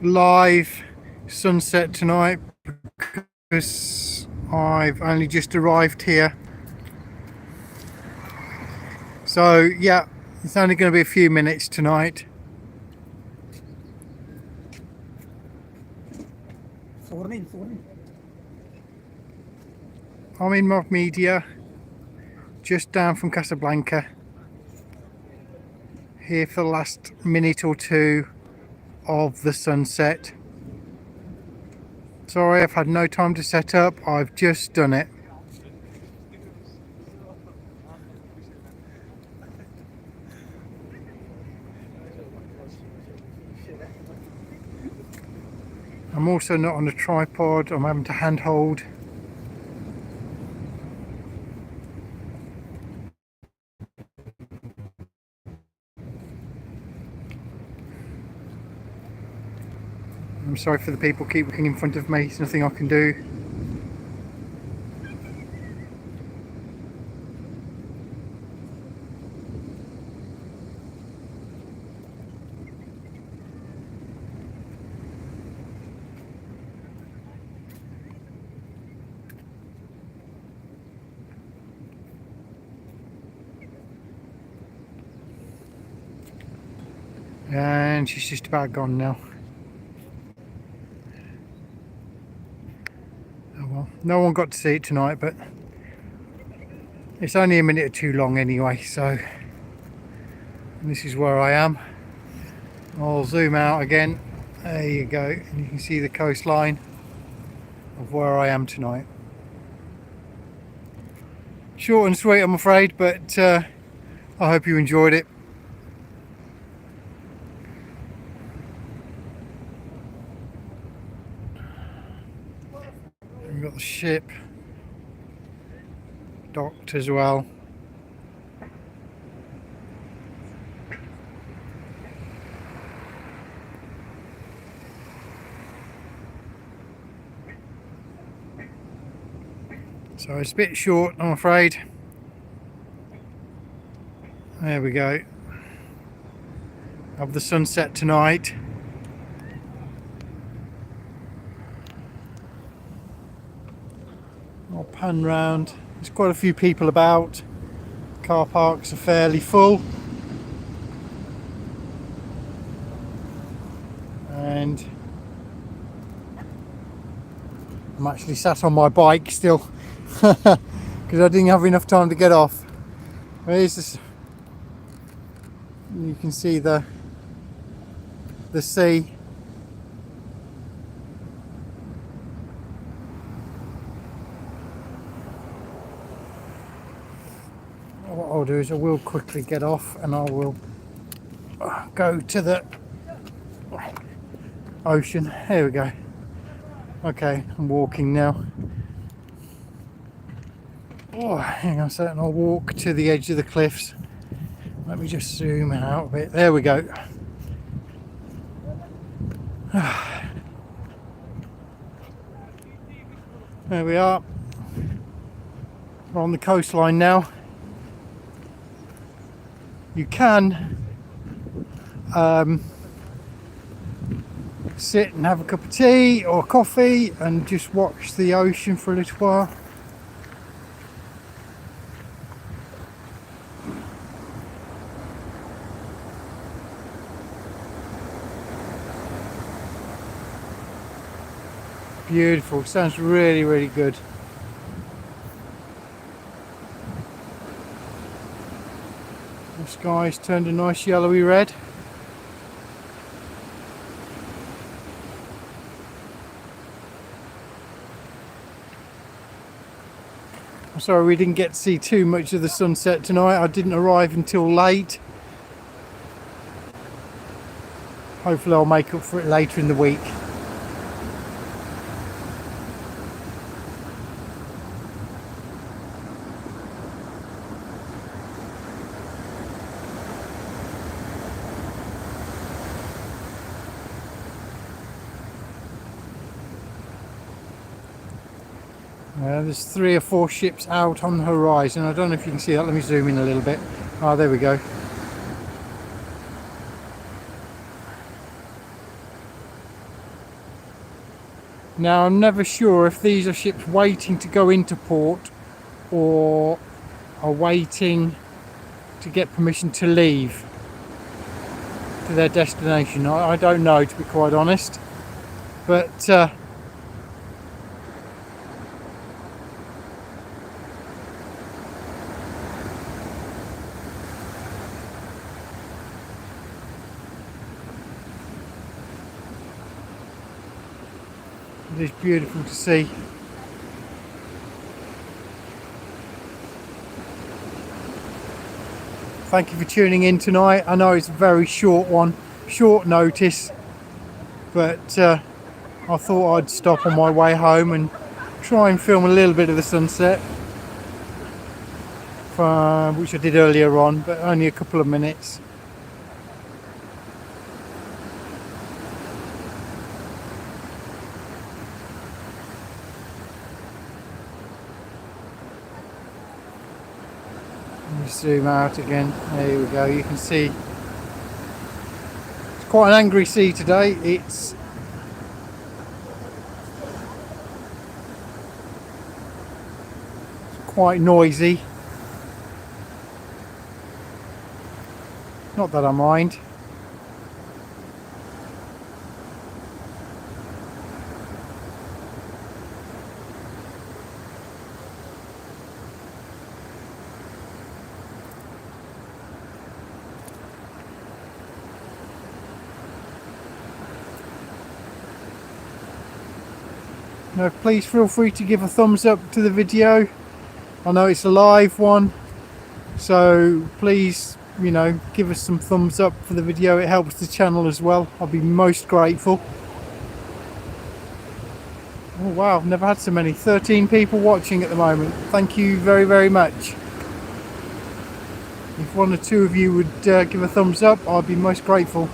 live sunset tonight because I've only just arrived here. So yeah, it's only going to be a few minutes tonight. I'm in Mod Media, just down from Casablanca, here for the last minute or two of the sunset. Sorry, I've had no time to set up, I've just done it. I'm also not on a tripod, I'm having to handhold. I'm sorry for the people keep looking in front of me, there's nothing I can do. And she's just about gone now. Oh well, no one got to see it tonight, but it's only a minute or two long anyway, so this is where I am. I'll zoom out again. There you go, and you can see the coastline of where I am tonight. Short and sweet, I'm afraid, but I hope you enjoyed it. We've got the ship docked as well. So it's a bit short, I'm afraid. There we go. Of the sunset tonight. I'll pan round. There's quite a few people about. Car parks are fairly full. And I'm actually sat on my bike still because I didn't have enough time to get off. There's this, you can see the sea. What I'll do is I will quickly get off and I will go to the ocean. Here we go. Okay, I'm walking now. Oh, hang on a second, I'll walk to the edge of the cliffs. Let me just zoom out a bit. There we go. There we are. We're on the coastline now. You can sit and have a cup of tea or coffee and just watch the ocean for a little while. Beautiful, sounds really, really good. The sky's turned a nice yellowy red. I'm sorry we didn't get to see too much of the sunset tonight. I didn't arrive until late. Hopefully I'll make up for it later in the week. There's 3 or 4 ships out on the horizon. I don't know if you can see that. Let me zoom in a little bit. Ah, there we go. Now I'm never sure if these are ships waiting to go into port or are waiting to get permission to leave to their destination. I don't know, to be quite honest, but it is beautiful to see. Thank you for tuning in tonight. I know it's a very short one, short notice, but I thought I'd stop on my way home and try and film a little bit of the sunset, which I did earlier on, but only a couple of minutes. Zoom out again. There we go. You can see it's quite an angry sea today. It's quite noisy. Not that I mind. Now, please feel free to give a thumbs up to the video. I know it's a live one, so please, you know, give us some thumbs up for the video. It helps the channel as well. I'll be most grateful. Oh wow, I've never had so many. 13 people watching at the moment. Thank you very, very much. If one or two of you would give a thumbs up, I'd be most grateful.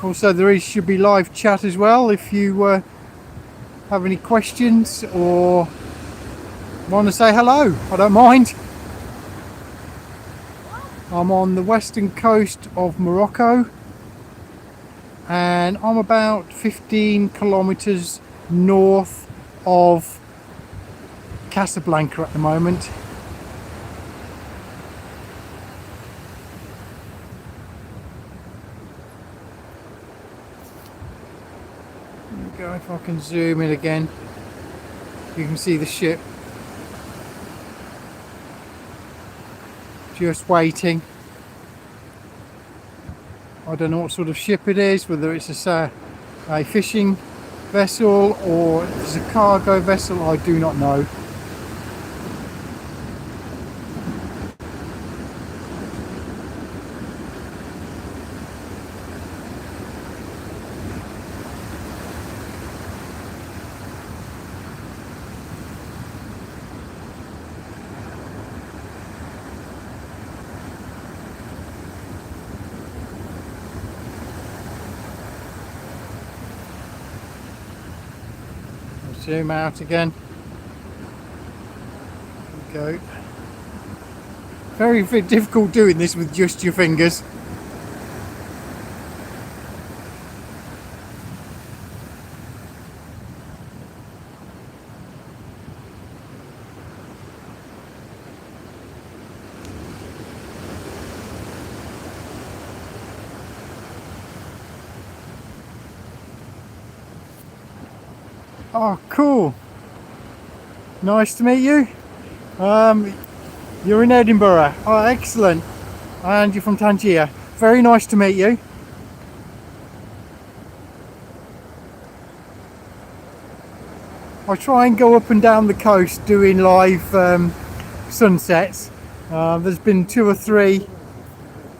Also, should be live chat as well if you have any questions or want to say hello. I don't mind. I'm on the western coast of Morocco and I'm about 15 kilometers north of Casablanca at the moment. There we go. If I can zoom in again, you can see the ship just waiting. I don't know what sort of ship it is, whether it's a fishing vessel or if it's a cargo vessel, I do not know. Zoom out again. There we go. Very difficult doing this with just your fingers. Oh, cool. Nice to meet you. You're in Edinburgh. Oh, excellent. And you're from Tangier. Very nice to meet you. I try and go up and down the coast doing live sunsets. There's been 2 or 3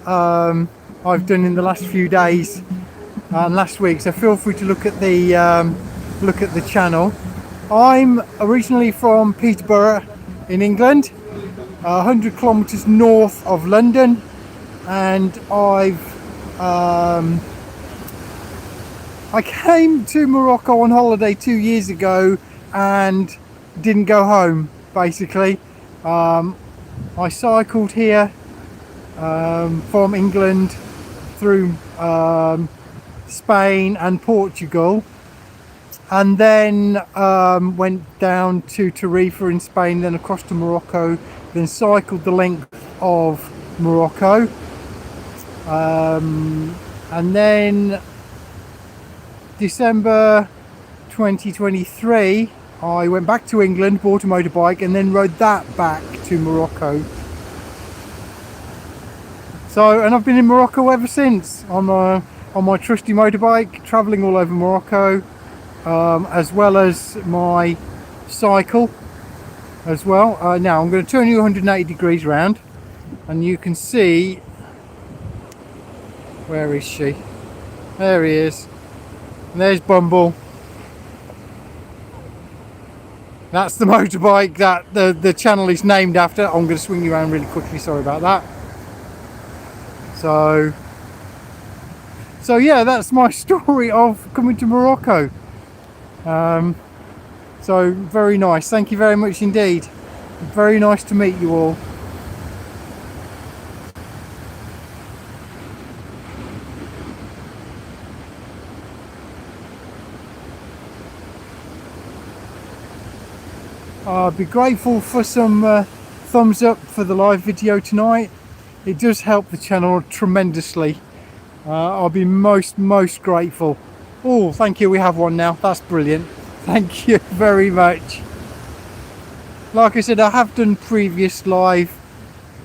I've done in the last few days and last week, so feel free to look at the channel. I'm originally from Peterborough in England, 100 kilometers north of London, and I came to Morocco on holiday 2 years ago and didn't go home basically. I cycled here from England through Spain and Portugal, and then went down to Tarifa in Spain, then across to Morocco, then cycled the length of Morocco, and then December 2023 I went back to England, bought a motorbike, and then rode that back to Morocco. So, and I've been in Morocco ever since on my trusty motorbike, travelling all over Morocco, as well as my cycle as well. Now I'm going to turn you 180 degrees round, and you can see, where is she? There he is. And there's Bumble. That's the motorbike that the channel is named after. I'm going to swing you around really quickly, sorry about that. So yeah, that's my story of coming to Morocco. So very nice, thank you very much indeed. Very nice to meet you all. I'd be grateful for some thumbs up for the live video tonight. It does help the channel tremendously. I'll be most grateful. Oh, thank you, we have one now. That's brilliant. Thank you very much. Like I said, I have done previous live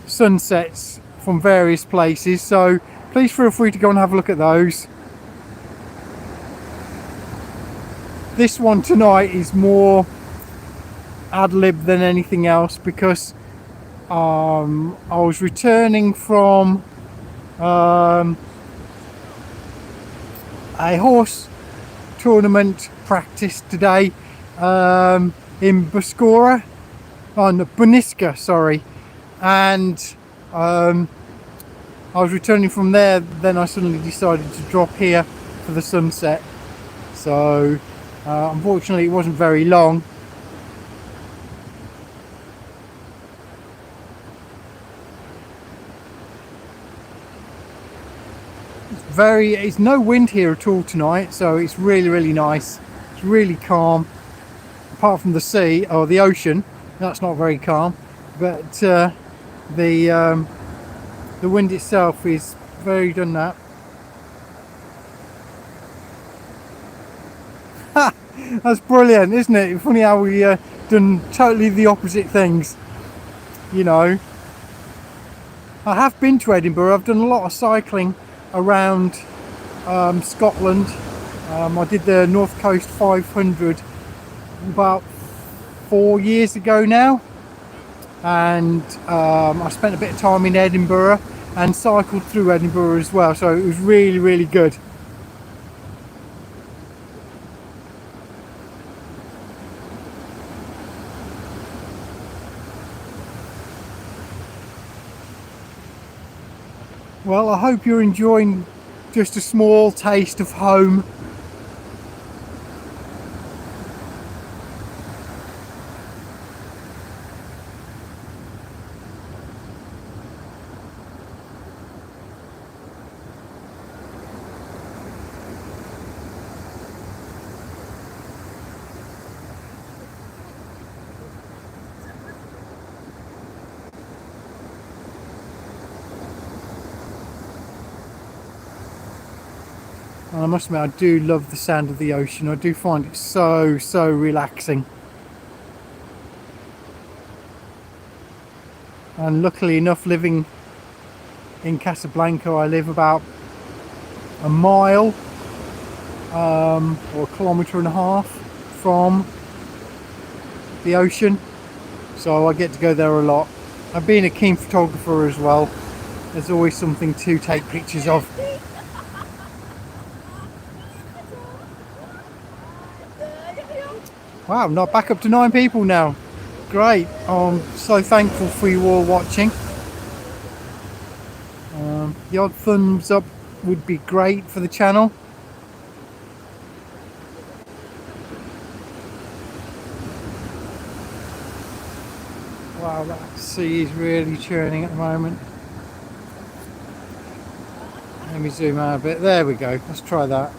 sunsets from various places, so please feel free to go and have a look at those. This one tonight is more ad-lib than anything else, because I was returning from a horse tournament practice today in Bouznika, sorry, and I was returning from there. Then I suddenly decided to drop here for the sunset, so unfortunately it wasn't very long. It's no wind here at all tonight, so it's really nice. It's really calm, apart from the sea or the ocean. That's not very calm, but the wind itself is very done that. That's brilliant, isn't it? Funny how we done totally the opposite things, you know. I have been to Edinburgh. I've done a lot of cycling around Scotland. I did the North Coast 500 about 4 years ago now, and I spent a bit of time in Edinburgh and cycled through Edinburgh as well, so it was really good. Well, I hope you're enjoying just a small taste of home. And I must admit, I do love the sound of the ocean. I do find it so relaxing. And luckily enough, living in Casablanca, I live about a mile or a kilometre and a half from the ocean, so I get to go there a lot. And being a keen photographer as well, there's always something to take pictures of. Wow, I'm not back up to 9 people now. Great. I'm so thankful for you all watching. The odd thumbs up would be great for the channel. Wow, that sea is really churning at the moment. Let me zoom out a bit. There we go. Let's try that.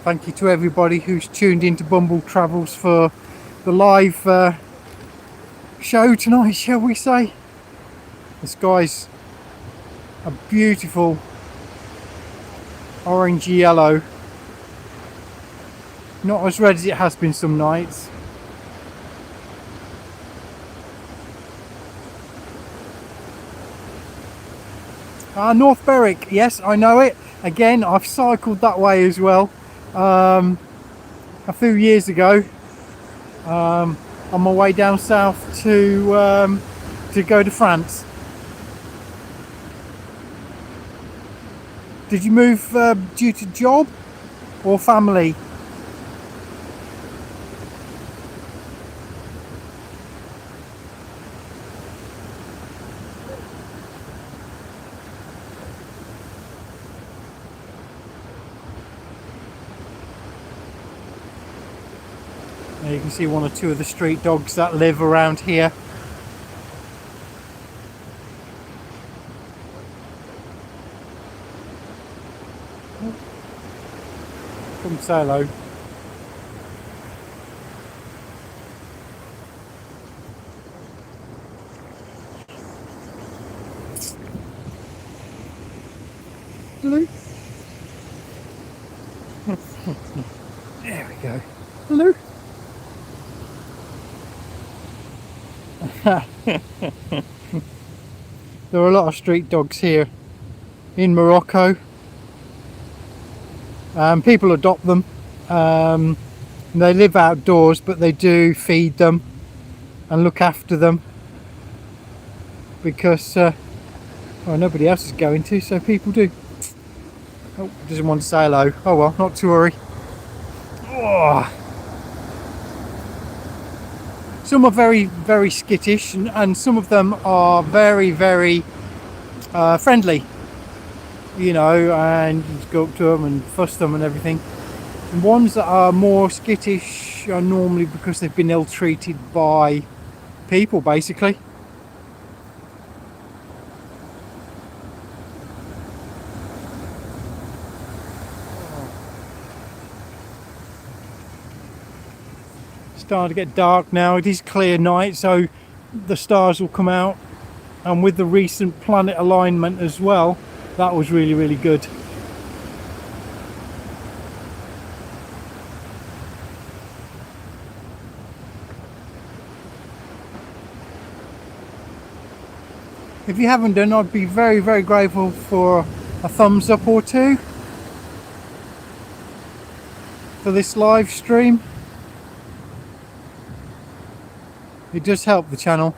Thank you to everybody who's tuned into Bumble Travels for the live show tonight, shall we say. The sky's a beautiful orange yellow, not as red as it has been some nights. North Berwick, yes, I know it. Again, I've cycled that way as well a few years ago on my way down south to go to France. Did you move due to job or family? Now you can see one or two of the street dogs that live around here. Come say hello. Hello. There we go. Hello. There are a lot of street dogs here in Morocco. People adopt them. They live outdoors, but they do feed them and look after them because well, nobody else is going to, so people do. Oh, doesn't want to say hello. Oh well, not to worry. Oh. Some are very, very skittish, and some of them are very, very friendly. You know, and you just go up to them and fuss them and everything. And ones that are more skittish are normally because they've been ill-treated by people, basically. Starting to get dark now. It is clear night, so the stars will come out, and with the recent planet alignment as well, that was really, really good. If you haven't done, I'd be very, very grateful for a thumbs up or two for this live stream. It does help the channel.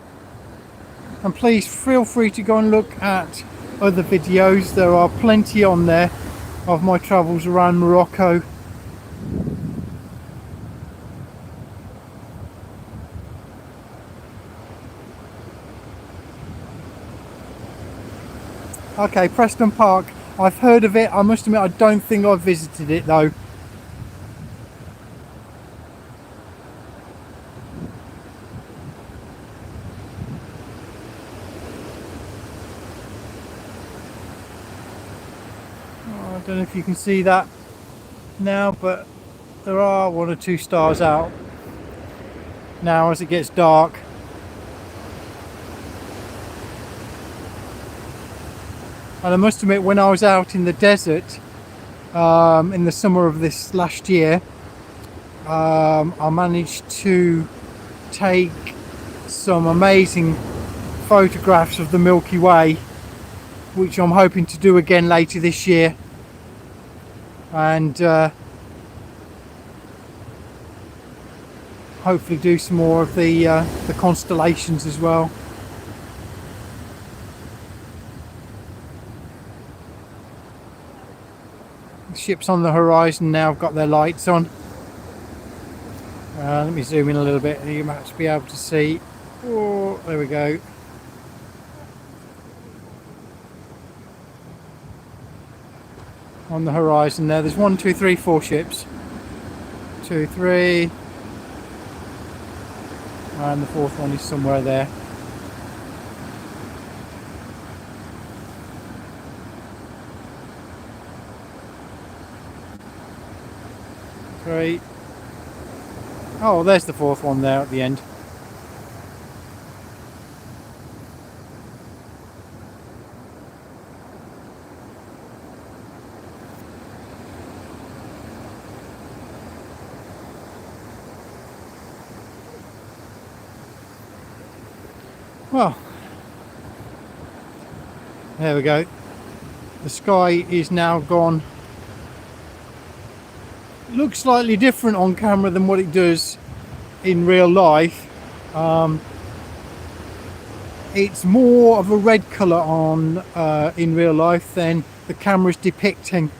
And please feel free to go and look at other videos. There are plenty on there of my travels around Morocco. Okay, Preston Park. I've heard of it. I must admit I don't think I've visited it though. I don't know if you can see that now, but there are one or two stars out now as it gets dark. And I must admit, when I was out in the desert in the summer of this last year, I managed to take some amazing photographs of the Milky Way, which I'm hoping to do again later this year. And hopefully do some more of the constellations as well. The ships on the horizon now have got their lights on. Let me zoom in a little bit. You might be able to see. Oh, there we go. on the horizon there. There's 1, 2, 3, 4 ships. 2, 3, and the fourth one is somewhere there. Three. Oh, there's the fourth one there at the end. Well, there we go. The sky is now gone. It looks slightly different on camera than what it does in real life. It's more of a red colour on in real life than the camera's depicting.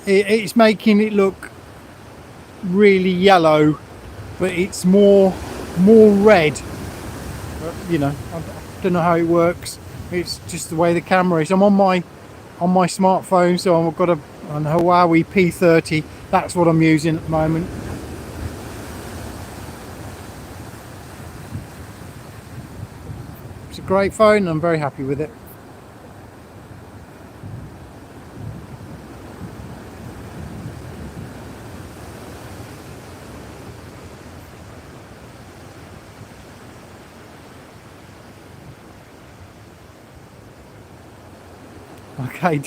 It's making it look really yellow, but it's more red. You know, I don't know how it works. It's just the way the camera is. I'm on my smartphone, so I've got a Huawei P30. That's what I'm using at the moment. It's a great phone and I'm very happy with it. Okay,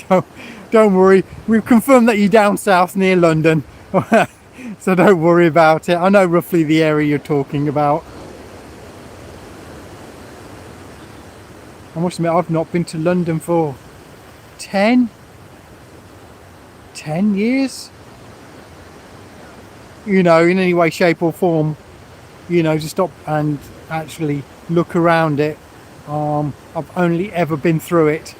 don't worry. We've confirmed that you're down south near London, so don't worry about it. I know roughly the area you're talking about. I must admit, I've not been to London for 10 years. You know, in any way, shape or form. You know, to stop and actually look around it. I've only ever been through it.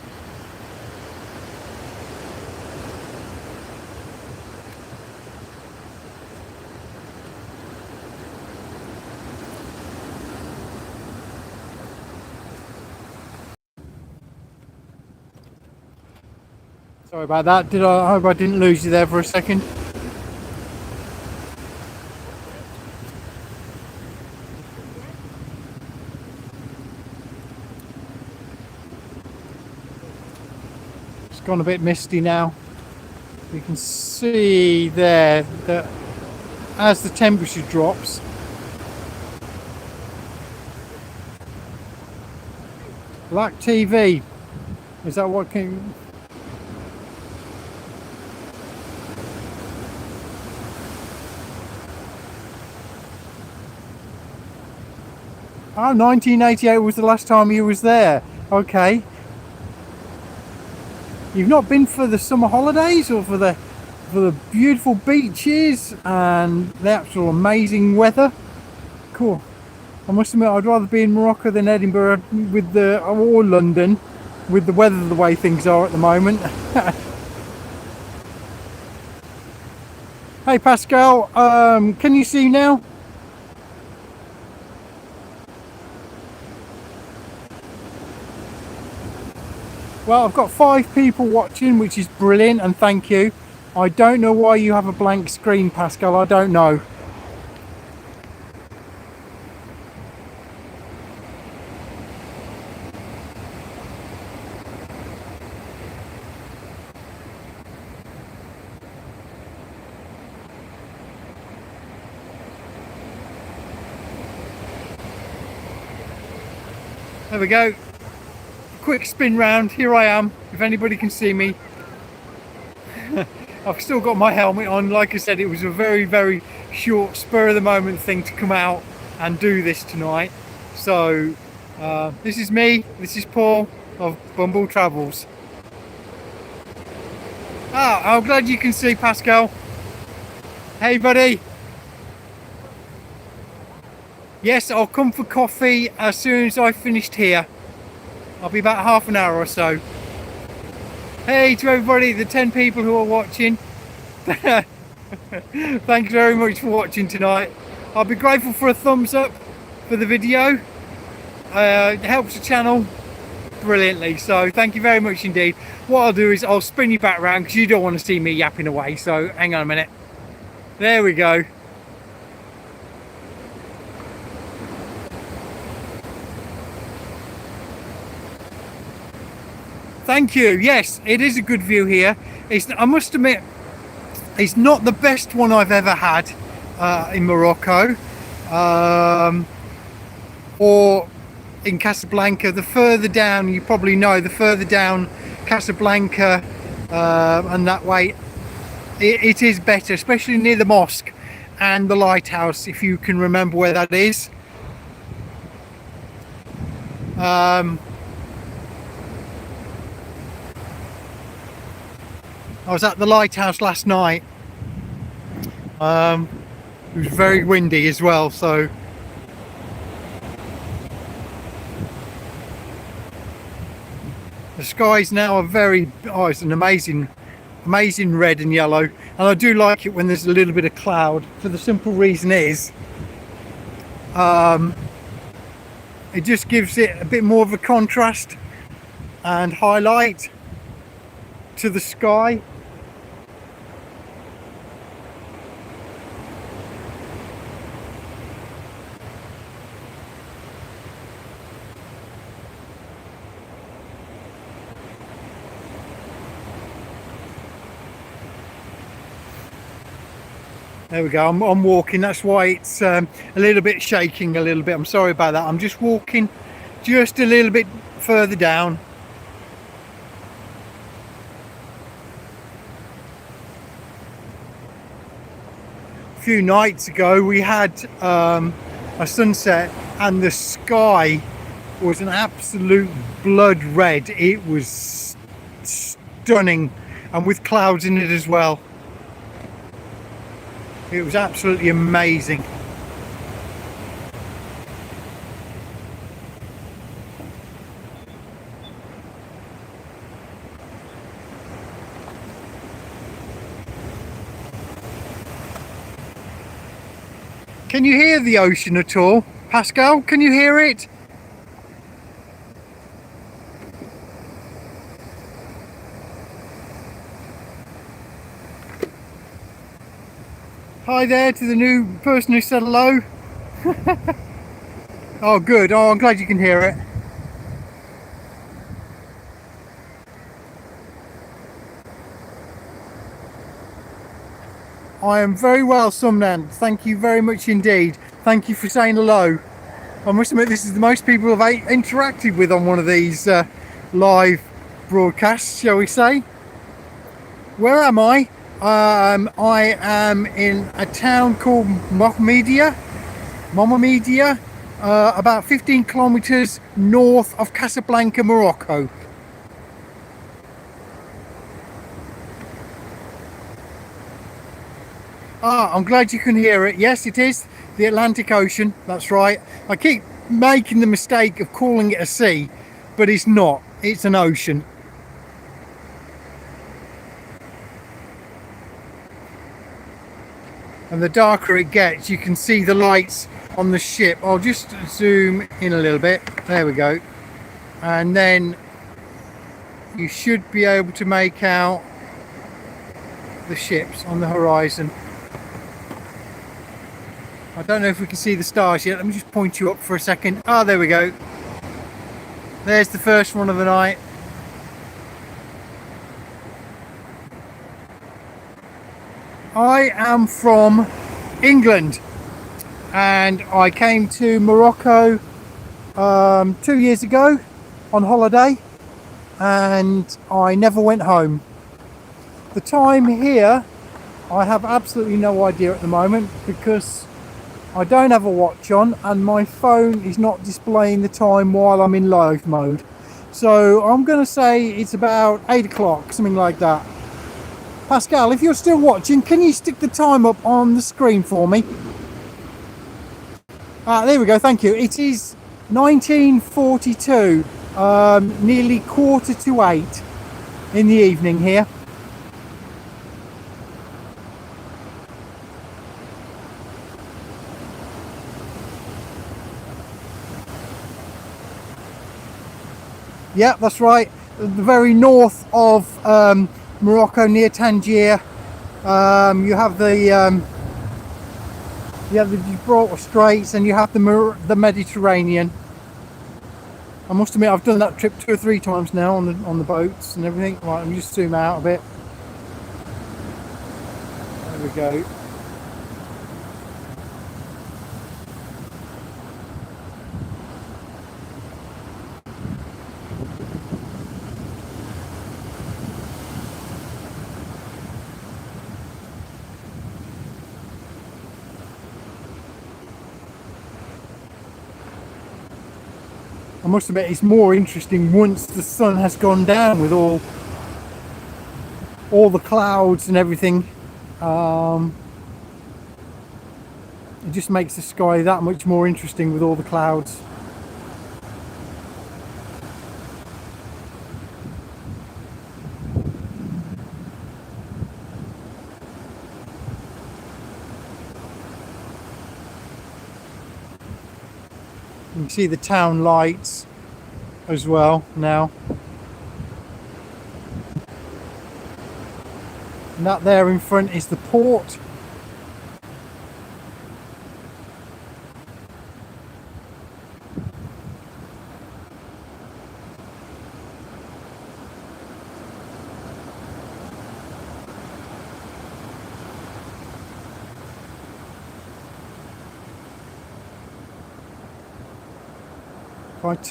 Sorry about that. I hope I didn't lose you there for a second. It's gone a bit misty now. You can see there that as the temperature drops, black TV, is that what came? Oh, 1988 was the last time you was there. Okay. You've not been for the summer holidays or for the beautiful beaches and the actual amazing weather? Cool. I must admit, I'd rather be in Morocco than Edinburgh or London with the weather the way things are at the moment. Hey Pascal, can you see now? Well, I've got 5 people watching, which is brilliant, and thank you. I don't know why you have a blank screen, Pascal. I don't know. There we go. Quick spin round. Here I am, if anybody can see me. I've still got my helmet on. Like I said, it was a very short, spur of the moment thing to come out and do this tonight. So this is me, this is Paul of Bumble Travels. I'm glad you can see Pascal. Hey buddy. Yes, I'll come for coffee as soon as I've finished here. I'll be about half an hour or so. Hey to everybody, the 10 people who are watching. Thanks very much for watching tonight. I'll be grateful for a thumbs up for the video. It helps the channel brilliantly. So thank you very much indeed. What I'll do is I'll spin you back around because you don't want to see me yapping away. So hang on a minute. There we go. Thank you. Yes, it is a good view here. I must admit, it's not the best one I've ever had in Morocco or in Casablanca. The further down, you probably know, the further down Casablanca and that way, it is better, especially near the mosque and the lighthouse, if you can remember where that is. I was at the lighthouse last night. It was very windy as well, so the skies now are very, it's an amazing red and yellow, and I do like it when there's a little bit of cloud, for the simple reason is it just gives it a bit more of a contrast and highlight to the sky. There we go. I'm walking, that's why it's a little bit shaking a little bit. I'm sorry about that. I'm just walking just a little bit further down. A few nights ago we had a sunset and the sky was an absolute blood red. It was stunning, and with clouds in it as well. It was absolutely amazing. Can you hear the ocean at all? Pascal, can you hear it? Hi there to the new person who said hello. Oh good, oh I'm glad you can hear it. I am very well, Sumnan. Thank you very much indeed. Thank you for saying hello. I must admit, this is the most people I've interacted with on one of these live broadcasts, shall we say. Where am I? I am in a town called Mohamedia, about 15 kilometers north of Casablanca, Morocco. Ah, I'm glad you can hear it. Yes, it is the Atlantic Ocean. That's right. I keep making the mistake of calling it a sea, but it's not. It's an ocean. And the darker it gets, you can see the lights on the ship. I'll just zoom in a little bit. There we go. And then you should be able to make out the ships on the horizon. I don't know if we can see the stars yet. Let me just point you up for a second. Ah, there we go. There's the first one of the night. I am from England and I came to Morocco 2 years ago on holiday, and I never went home. The time here, I have absolutely no idea at the moment because I don't have a watch on and my phone is not displaying the time while I'm in live mode. So I'm going to say it's about 8 o'clock, something like that. Pascal, if you're still watching, can you stick the time up on the screen for me? There we go, thank you. It is 1942, nearly 7:45 in the evening here. Yeah, that's right. The very north of Morocco, near Tangier. You have the Gibraltar Straits, and you have the Mediterranean. I must admit, I've done that trip 2 or 3 times now on the boats and everything. Right, let me just zoom out a bit. There we go. I must admit, it's more interesting once the sun has gone down with all the clouds and everything. It just makes the sky that much more interesting with all the clouds. You can see the town lights as well now. And that there in front is the port.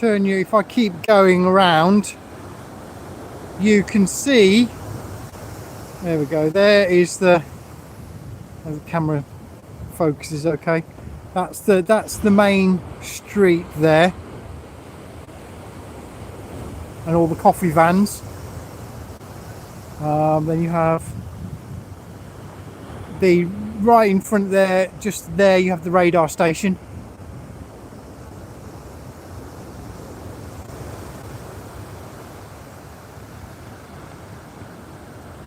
If I keep going around, you can see, there we go, there is the camera focuses okay. That's the main street there, and all the coffee vans. Then you have the right in front there, just there you have the radar station.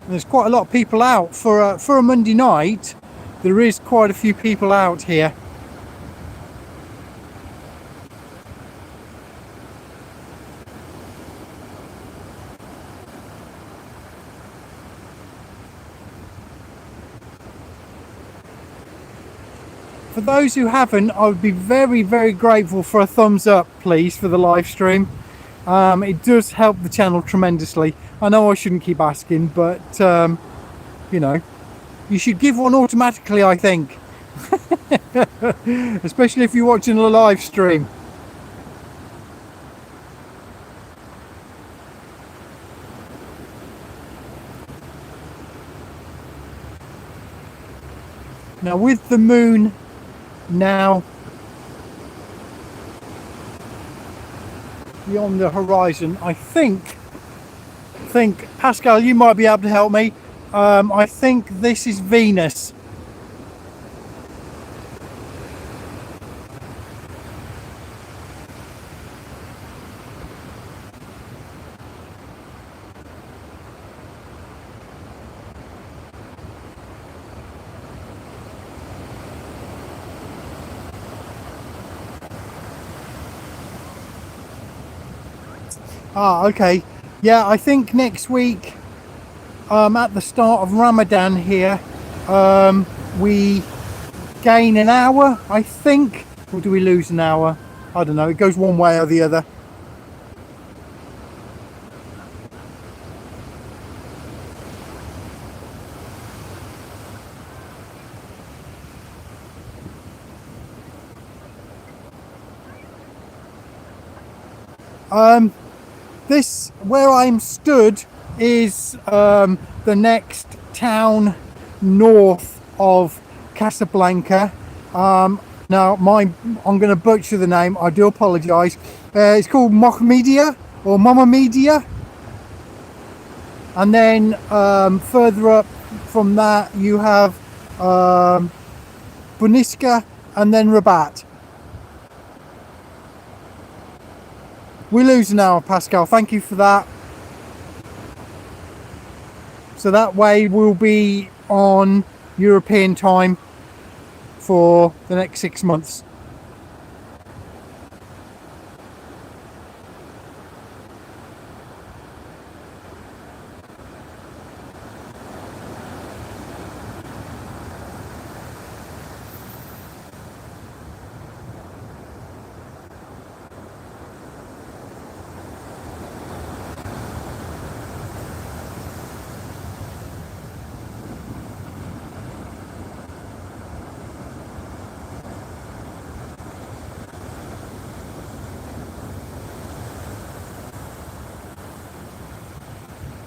And there's quite a lot of people out for a Monday night. There is quite a few people out here. For those who haven't, I would be very, very grateful for a thumbs up, please, for the live stream. It does help the channel tremendously. I know I shouldn't keep asking, but you know, you should give one automatically, I think. Especially if you're watching a live stream. Now with the moon now beyond the horizon, I think Pascal, you might be able to help me. I think this is Venus. Okay. Yeah, I think next week, at the start of Ramadan here, we gain an hour, I think. Or do we lose an hour? I don't know. It goes one way or the other. This, where I'm stood, is the next town north of Casablanca. Now, I'm going to butcher the name. I do apologise. It's called Mohamedia or Mama Media, and then further up from that you have Bouznika and then Rabat. We lose an hour, Pascal. Thank you for that. So that way we'll be on European time for the next 6 months.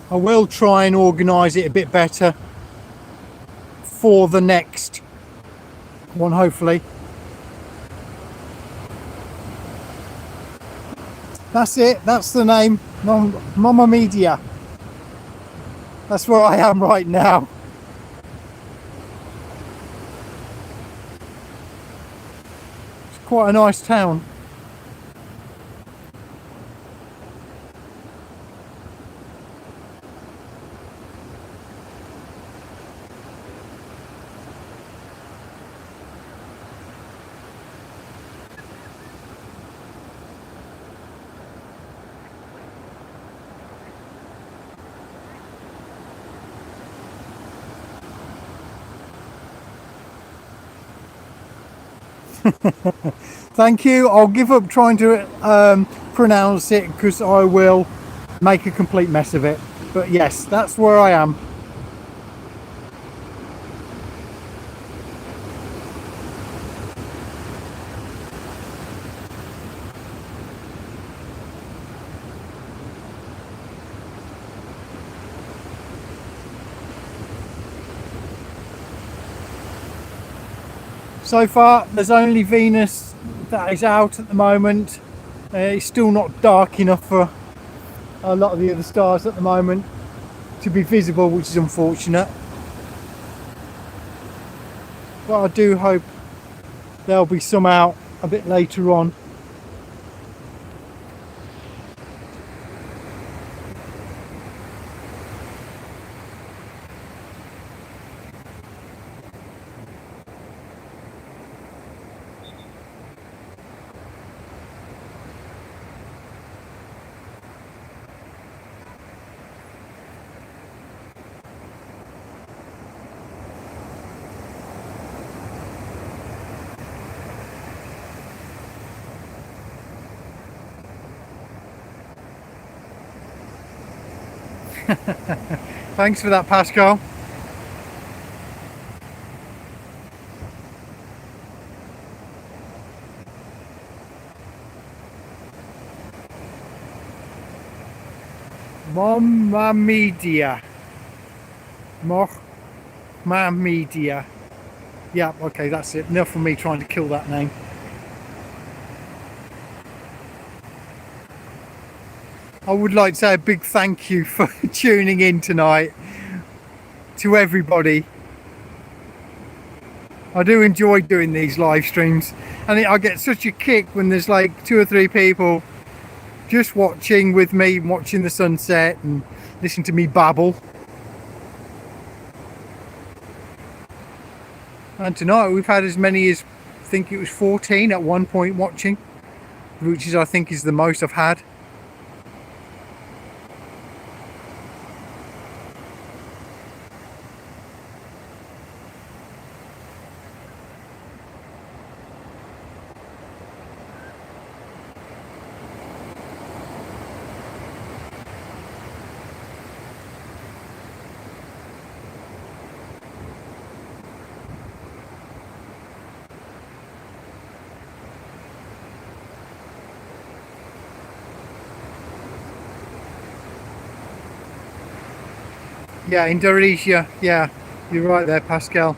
I will try and organise it a bit better for the next one, hopefully. That's it, that's the name, Mama Media. That's where I am right now. It's quite a nice town. Thank you. I'll give up trying to pronounce it because I will make a complete mess of it. But yes, that's where I am. So far, there's only Venus that is out at the moment. It's still not dark enough for a lot of the other stars at the moment to be visible, which is unfortunate. But I do hope there'll be some out a bit later on. Thanks for that, Pascal. Mamma Media. Mamma Media. Yeah, okay, that's it. Enough of me trying to kill that name. I would like to say a big thank you for tuning in tonight to everybody. I do enjoy doing these live streams, and I get such a kick when there's like 2 or 3 people just watching with me, watching the sunset and listening to me babble. And tonight we've had as many as, I think it was 14 at one point watching, which is, I think, is the most I've had. Yeah, Indonesia. Yeah, you're right there, Pascal.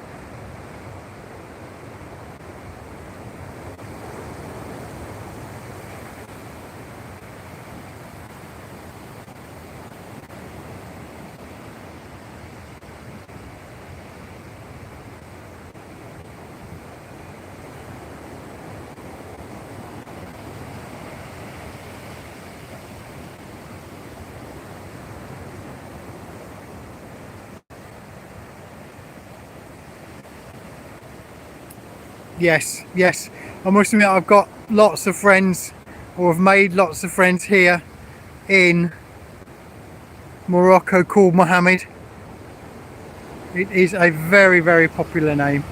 Yes, yes. I must admit, I've got lots of friends, or have made lots of friends here in Morocco called Mohammed. It is a very, very popular name.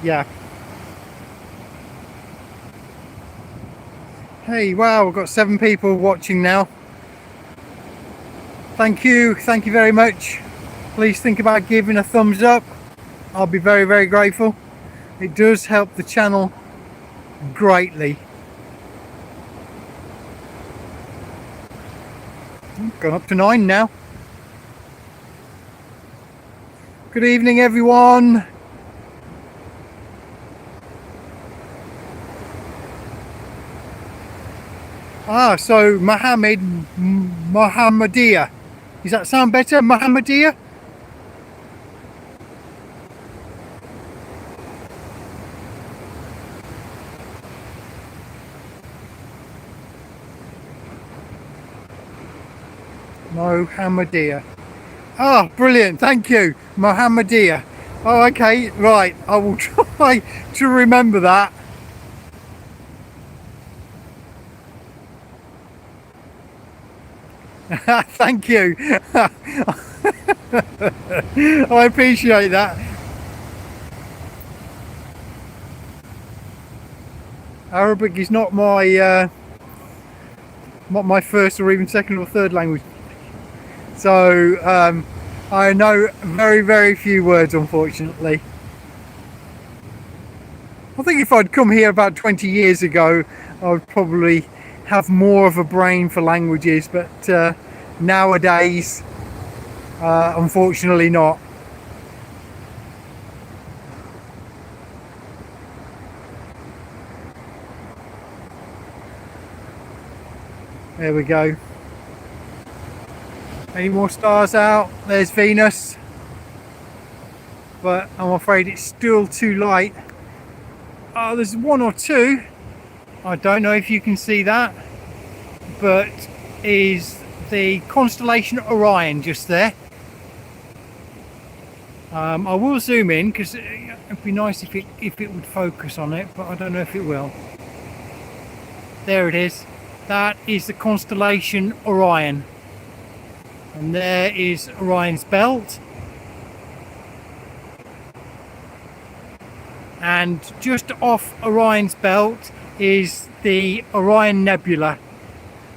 Yeah. Hey, wow, we've got 7 people watching now. Thank you very much. Please think about giving a thumbs up. I'll be very, very grateful. It does help the channel greatly. Gone up to 9 now. Good evening, everyone. So Mohammedia. Does that sound better? Mohammedia? Mohammedia. Ah, brilliant. Thank you. Mohammedia. Oh, okay. Right. I will try to remember that. Thank you. I appreciate that. Arabic is not my first or even second or third language, so I know very, very few words, unfortunately. I think if I'd come here about 20 years ago, I would probably have more of a brain for languages, but nowadays, unfortunately not. There we go. Any more stars out? There's Venus, but I'm afraid it's still too light. Oh, there's 1 or 2. I don't know if you can see that, but is the constellation Orion just there. I will zoom in because it'd be nice if it would focus on it, but I don't know if it will. There it is. That is the constellation Orion, and there is Orion's belt, and just off Orion's belt is the Orion Nebula.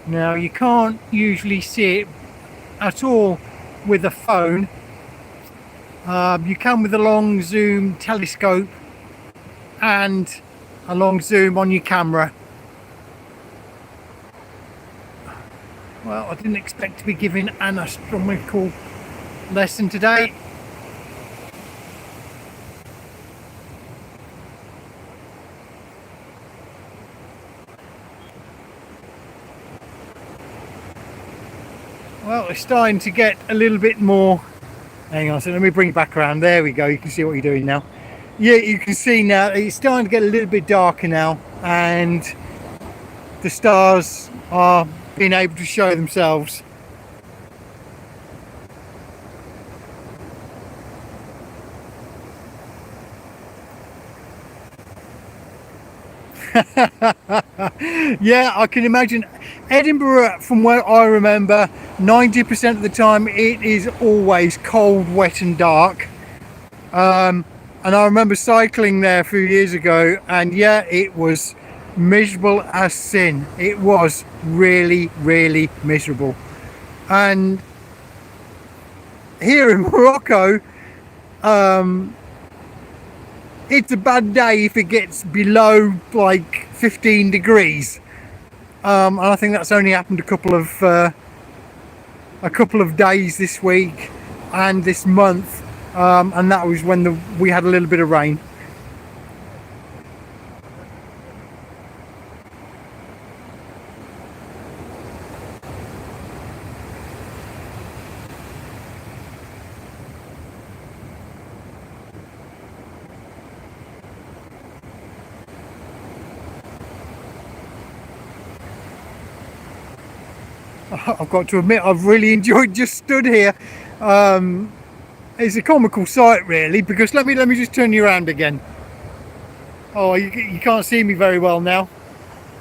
Now, you can't usually see it at all with a phone. You can with a long zoom telescope and a long zoom on your camera. Well, I didn't expect to be given an astronomical lesson today. Well, it's starting to get a little bit more. Hang on, so let me bring it back around. There we go. You can see what you're doing now. Yeah, you can see now it's starting to get a little bit darker now, and the stars are being able to show themselves. Yeah, I can imagine. Edinburgh, from where I remember, 90% of the time it is always cold, wet and dark. And I remember cycling there a few years ago, and yeah, it was miserable as sin. It was really, really miserable. And here in Morocco, it's a bad day if it gets below like 15 degrees. And I think that's only happened a couple of days this week and this month, and that was when we had a little bit of rain. I've got to admit, I've really enjoyed just stood here. It's a comical sight, really, because let me just turn you around again. Oh, you can't see me very well now.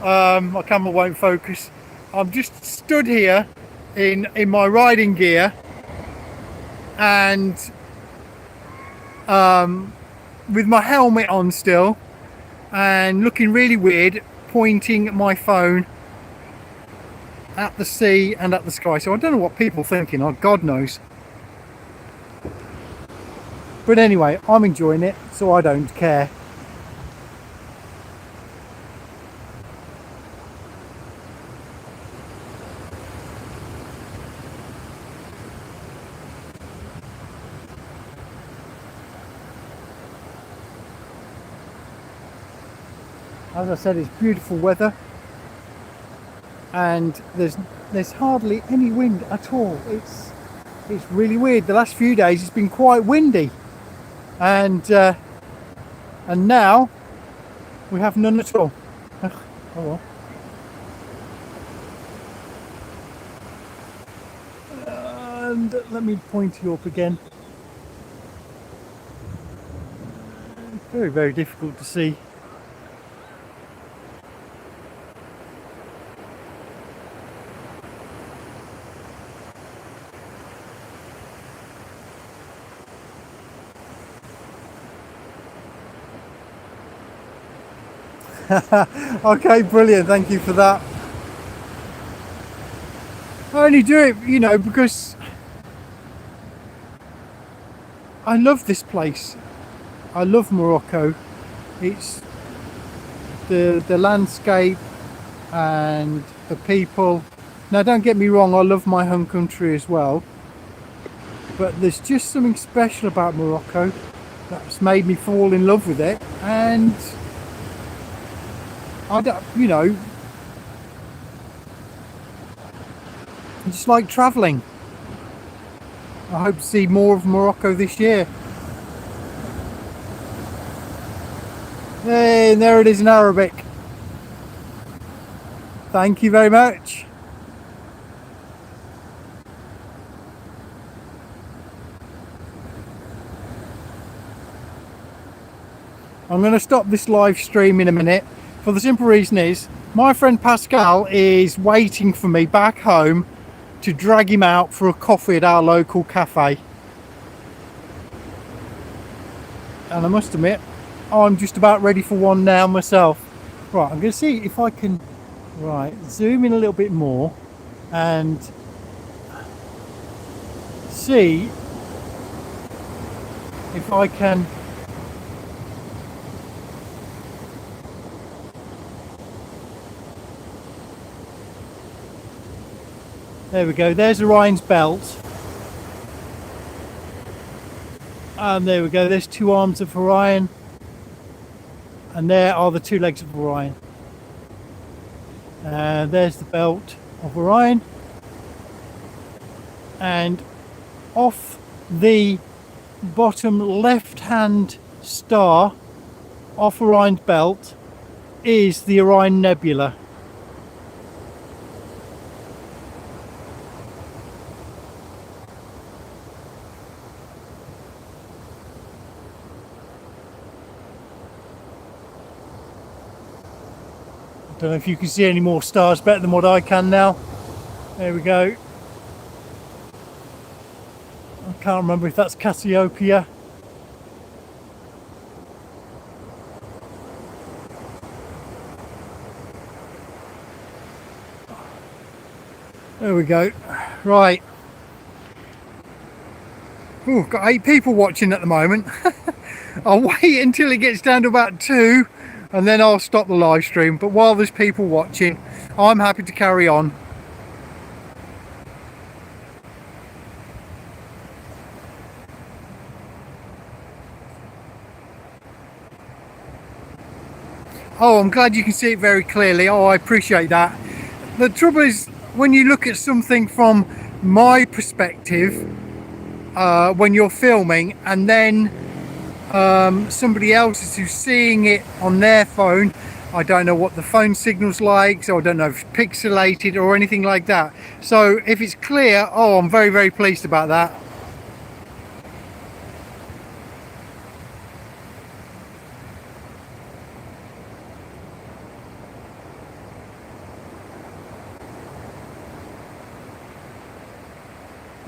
My camera won't focus. I'm just stood here in my riding gear, and with my helmet on still, and looking really weird, pointing my phone at the sea and at the sky. So I don't know what people are thinking, oh God knows. But anyway, I'm enjoying it, so I don't care. As I said, it's beautiful weather, and there's hardly any wind at all. It's really weird. The last few days it's been quite windy, and now we have none at all. Oh well. And let me point you up again. It's very, very difficult to see. Okay, brilliant, thank you for that. I only do it, you know, because I love this place. I love Morocco. It's the landscape and the people. Now don't get me wrong, I love my home country as well, but there's just something special about Morocco that's made me fall in love with it. And I don't, you know, I just like travelling. I hope to see more of Morocco this year. Hey, and there it is in Arabic. Thank you very much. I'm going to stop this live stream in a minute, for the simple reason is my friend Pascal is waiting for me back home to drag him out for a coffee at our local cafe. And I must admit, I'm just about ready for one now myself. Right, I'm going to see if I can zoom in a little bit more and see if I can there we go, there's Orion's belt, and there we go, there's two arms of Orion, and there are the two legs of Orion. There's the belt of Orion, and off the bottom left hand star off Orion's belt is the Orion Nebula. Don't know if you can see any more stars better than what I can now. There we go. I can't remember if that's Cassiopeia. There we go. Right. Ooh, got 8 people watching at the moment. I'll wait until it gets down to about 2. And then I'll stop the live stream, but while there's people watching, I'm happy to carry on. Oh, I'm glad you can see it very clearly. Oh, I appreciate that. The trouble is, when you look at something from my perspective, when you're filming, and then somebody else is who's seeing it on their phone, I don't know what the phone signal's like, so I don't know if it's pixelated or anything like that. So if it's clear, oh, I'm very, very pleased about that.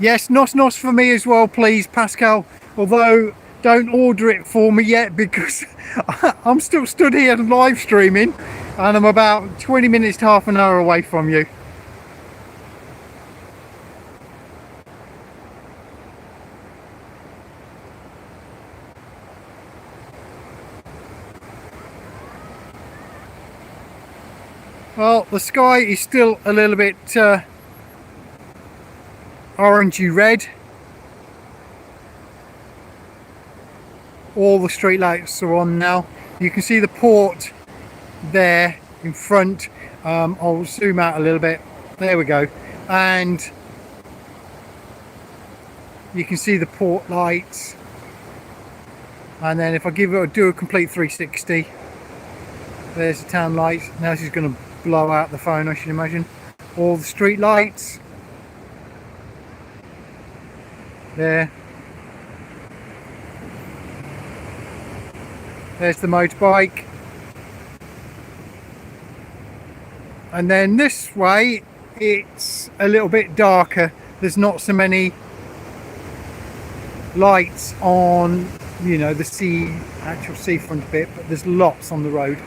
Yes, nos for me as well, please, Pascal. Although, don't order it for me yet, because I'm still stood here live streaming and I'm about 20 minutes to half an hour away from you. Well, the sky is still a little bit orangey red. All the street lights are on now. You can see the port there in front. I'll zoom out a little bit. There we go. And you can see the port lights. And then if I do a complete 360, there's the town lights. Now she's going to blow out the phone, I should imagine. All the street lights. There. There's the motorbike. And then this way, it's a little bit darker. There's not so many lights on, you know, the actual seafront bit, but there's lots on the road.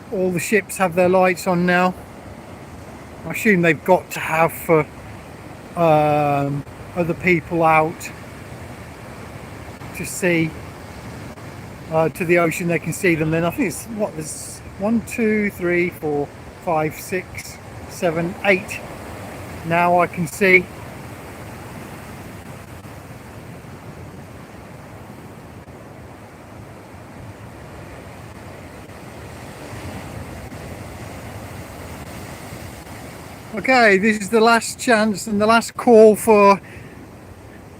All the ships have their lights on now. I assume they've got to have for other people out to see to the ocean. They can see them then. I think it's what, there's 1, 2, 3, 4, 5, 6, 7, 8 now I can see. Okay, this is the last chance and the last call for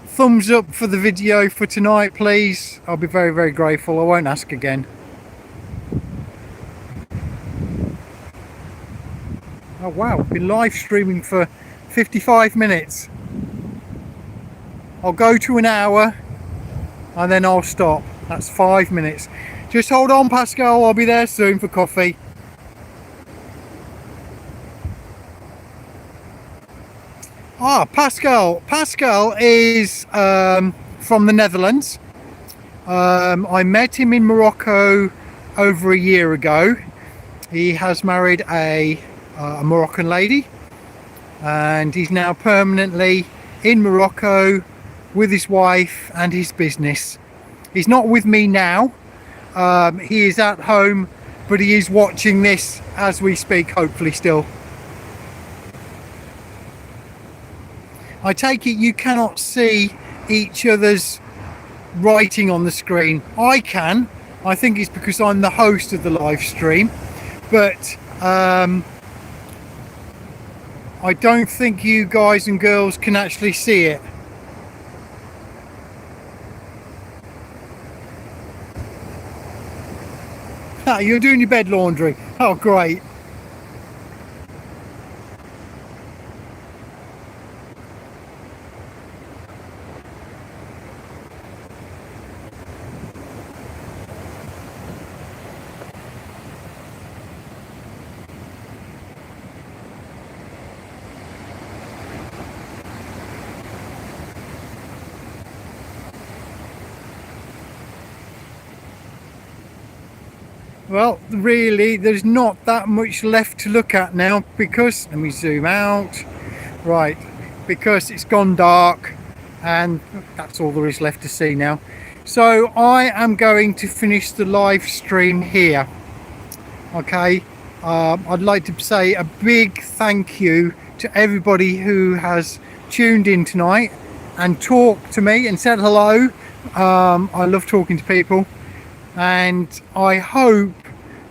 thumbs up for the video for tonight, please. I'll be very, very grateful. I won't ask again. Oh wow, I've been live streaming for 55 minutes. I'll go to an hour and then I'll stop. That's 5 minutes. Just hold on, Pascal, I'll be there soon for coffee. Ah, Pascal. Pascal is from the Netherlands. I met him in Morocco over a year ago. He has married a Moroccan lady, and he's now permanently in Morocco with his wife and his business. He's not with me now. He is at home, but he is watching this as we speak, hopefully still. I take it you cannot see each other's writing on the screen. I can. I think it's because I'm the host of the live stream, but I don't think you guys and girls can actually see it. Ah, you're doing your bed laundry. Oh, great. Well, really, there's not that much left to look at now because, let me zoom out, right, because it's gone dark and that's all there is left to see now. So I am going to finish the live stream here. Okay, I'd like to say a big thank you to everybody who has tuned in tonight and talked to me and said hello. I love talking to people, and I hope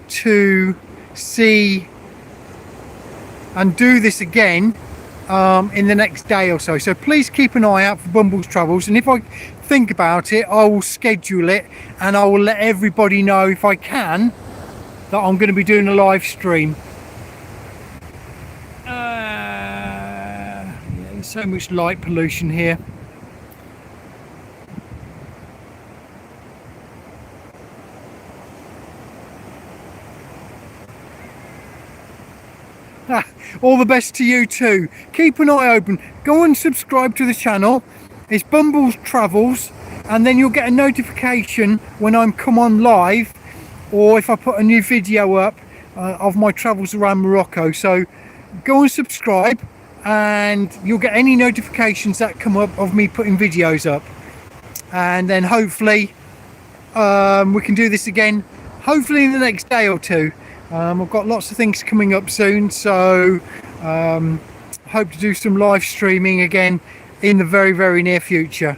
to see and do this again in the next day or so. So please keep an eye out for Bumble's Travels, and if I think about it, I will schedule it and I will let everybody know, if I can, that I'm going to be doing a live stream. Yeah, there's so much light pollution here. All the best to you too. Keep an eye open. Go and subscribe to the channel. It's Bumbles Travels, and then you'll get a notification when I'm come on live, or if I put a new video up of my travels around Morocco. So go and subscribe, and you'll get any notifications that come up of me putting videos up. And then hopefully we can do this again, hopefully in the next day or two. I've got lots of things coming up soon, so hope to do some live streaming again in the very, very near future.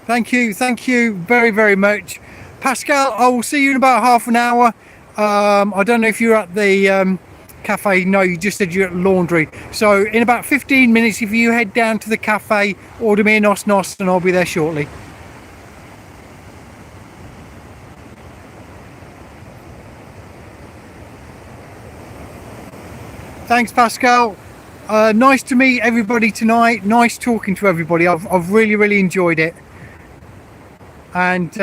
Thank you very, very much. Pascal, I will see you in about half an hour. I don't know if you're at the cafe. No, you just said you're at the laundry. So in about 15 minutes, if you head down to the cafe, order me a nos and I'll be there shortly. Thanks, Pascal. Nice to meet everybody tonight. Nice talking to everybody. I've really, really enjoyed it. And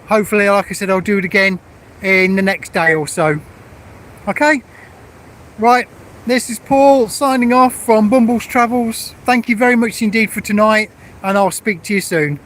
hopefully, like I said, I'll do it again in the next day or so. Okay? Right. This is Paul signing off from Bumbles Travels. Thank you very much indeed for tonight, and I'll speak to you soon.